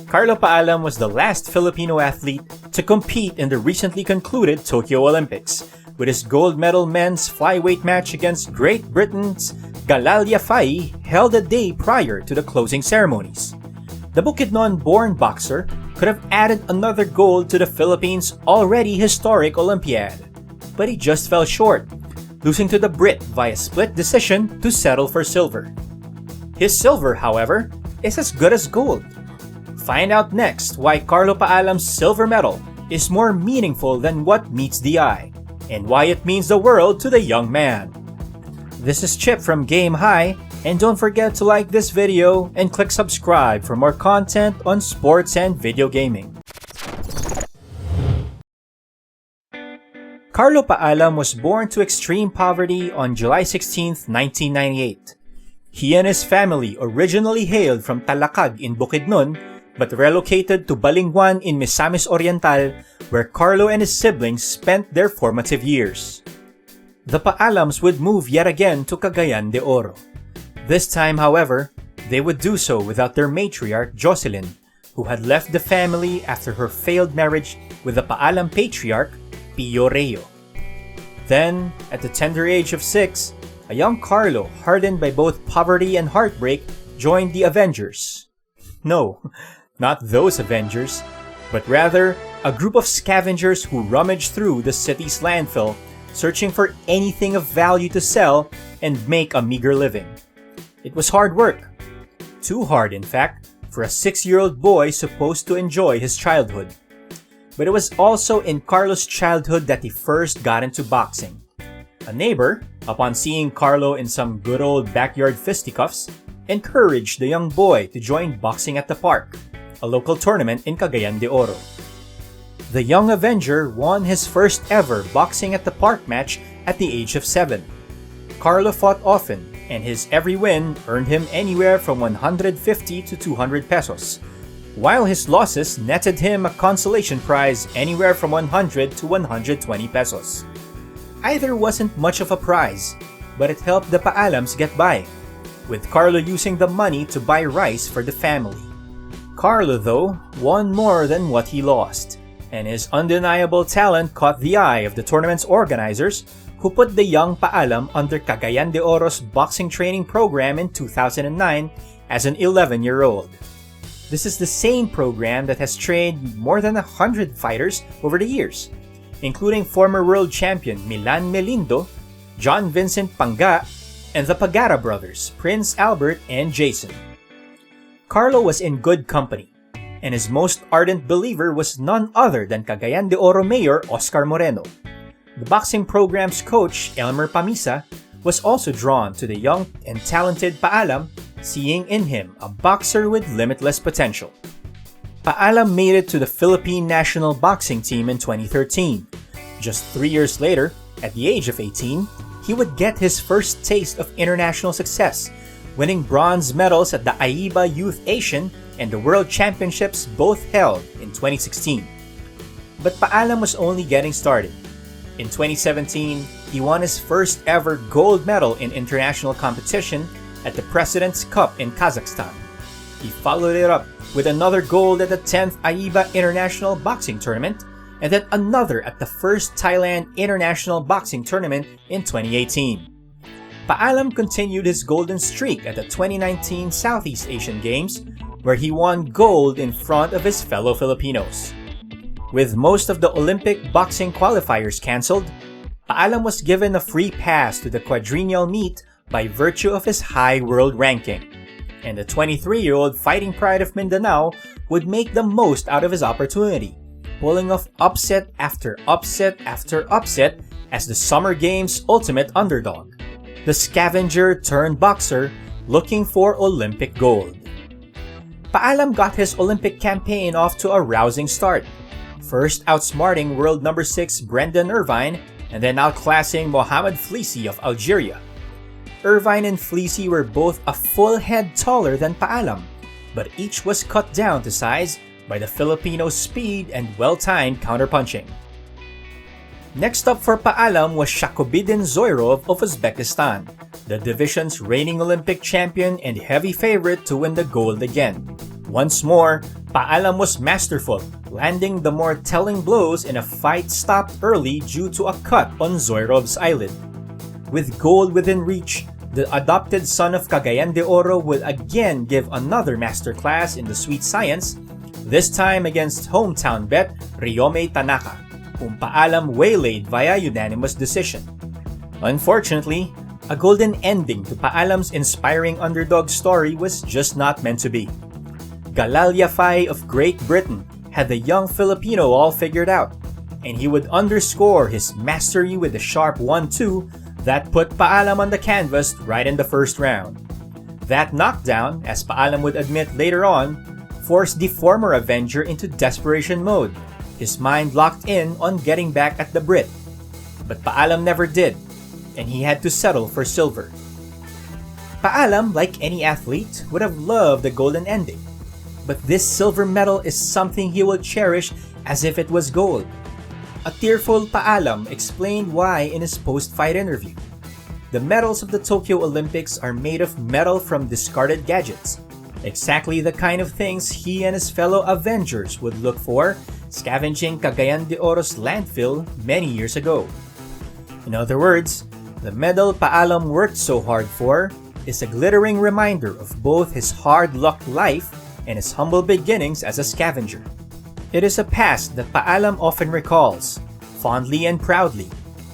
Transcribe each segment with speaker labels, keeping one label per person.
Speaker 1: Carlo Paalam was the last Filipino athlete to compete in the recently concluded Tokyo Olympics, with his gold medal men's flyweight match against Great Britain's Galalya Fai held a day prior to the closing ceremonies. The Bukidnon-born boxer could have added another gold to the Philippines' already historic Olympiad, but he just fell short, losing to the Brit via split decision to settle for silver. His silver, however, is as good as gold. Find out next why Carlo Paalam's silver medal is more meaningful than what meets the eye, and why it means the world to the young man. This is Chip from Game High, and don't forget to like this video and click subscribe for more content on sports and video gaming. Carlo Paalam was born to extreme poverty on July 16, 1998. He and his family originally hailed from Talakag in Bukidnon, but relocated to Balingwan in Misamis Oriental, where Carlo and his siblings spent their formative years. The Paalams would move yet again to Cagayan De Oro. This time, however, they would do so without their matriarch Jocelyn, who had left the family after her failed marriage with the Paalam patriarch Pio Reo. Then, at the tender age of 6, a young Carlo, hardened by both poverty and heartbreak, joined the Avengers. No, not those Avengers, but rather a group of scavengers who rummaged through the city's landfill, searching for anything of value to sell and make a meager living. It was hard work. Too hard, in fact, for a 6-year-old boy supposed to enjoy his childhood. But it was also in Carlo's childhood that he first got into boxing. A neighbor, upon seeing Carlo in some good old backyard fisticuffs, encouraged the young boy to join boxing at the park, a local tournament in Cagayan De Oro. The young Avenger won his first ever boxing at the park match at the age of 7. Carlo fought often, and his every win earned him anywhere from 150 to 200 pesos, while his losses netted him a consolation prize anywhere from 100 to 120 pesos. Either wasn't much of a prize, but it helped the Paalams get by, with Carlo using the money to buy rice for the family. Carlo, though, won more than what he lost, and his undeniable talent caught the eye of the tournament's organizers, who put the young Paalam under Cagayan de Oro's boxing training program in 2009 as an 11-year-old. This is the same program that has trained more than 100 fighters over the years, including former world champion Milan Melindo, John Vincent Panga, and the Pagara brothers, Prince Albert and Jason. Carlo was in good company, and his most ardent believer was none other than Cagayan de Oro Mayor Oscar Moreno. The boxing program's coach, Elmer Pamisa, was also drawn to the young and talented Paalam, seeing in him a boxer with limitless potential. Paalam made it to the Philippine national boxing team in 2013. Just 3 years later, at the age of 18, he would get his first taste of international success, winning bronze medals at the AIBA Youth Asian and the World Championships, both held in 2016. But Paalam was only getting started. In 2017, he won his first ever gold medal in international competition at the President's Cup in Kazakhstan. He followed it up with another gold at the 10th AIBA International Boxing Tournament, and then another at the first Thailand International Boxing Tournament in 2018. Paalam continued his golden streak at the 2019 Southeast Asian Games, where he won gold in front of his fellow Filipinos. With most of the Olympic boxing qualifiers cancelled, Paalam was given a free pass to the quadrennial meet by virtue of his high world ranking, and the 23-year-old fighting pride of Mindanao would make the most out of his opportunity, pulling off upset after upset after upset as the Summer Games' ultimate underdog, the scavenger turned boxer looking for Olympic gold. Paalam got his Olympic campaign off to a rousing start, first outsmarting world number 6 Brendan Irvine and then outclassing Mohamed Fleecy of Algeria. Irvine and Fleecy were both a full head taller than Paalam, but each was cut down to size by the Filipino's speed and well-timed counterpunching. Next up for Paalam was Shakobidin Zoirov of Uzbekistan, the division's reigning Olympic champion and heavy favorite to win the gold again, Once more, Paalam was masterful, landing the more telling blows in a fight stopped early due to a cut on Zoirov's eyelid. With gold within reach, the adopted son of Cagayan De Oro will again give another masterclass in the sweet science, this time against hometown bet Ryome Tanaka, whom Paalam waylaid via unanimous decision. Unfortunately, a golden ending to Paalam's inspiring underdog story was just not meant to be. Galalya Fai of Great Britain had the young Filipino all figured out, and he would underscore his mastery with the sharp 1-2 that put Paalam on the canvas right in the first round. That knockdown, as Paalam would admit later on, forced the former Avenger into desperation mode, his mind locked in on getting back at the Brit. But Paalam never did, and he had to settle for silver. Paalam, like any athlete, would have loved the golden ending, but this silver medal is something he will cherish as if it was gold. A tearful Paalam explained why in his post-fight interview. The medals of the Tokyo Olympics are made of metal from discarded gadgets, exactly the kind of things he and his fellow Avengers would look for scavenging Cagayan De Oro's landfill many years ago. In other words, the medal Paalam worked so hard for is a glittering reminder of both his hard-luck life and his humble beginnings as a scavenger. It is a past that Paalam often recalls, fondly and proudly.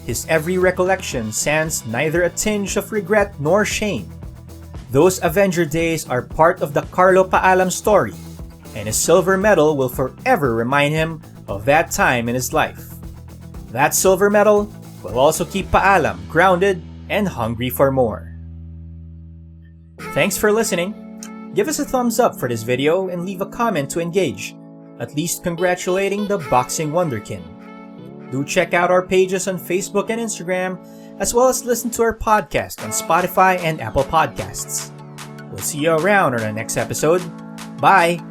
Speaker 1: His every recollection sans neither a tinge of regret nor shame. Those Avenger days are part of the Carlo Paalam story, and his silver medal will forever remind him of that time in his life. That silver medal will also keep Paalam grounded and hungry for more. Thanks for listening. Give us a thumbs up for this video and leave a comment to engage, at least congratulating the Boxing Wonderkin. Do check out our pages on Facebook and Instagram, as well as listen to our podcast on Spotify and Apple Podcasts. We'll see you around on our next episode. Bye!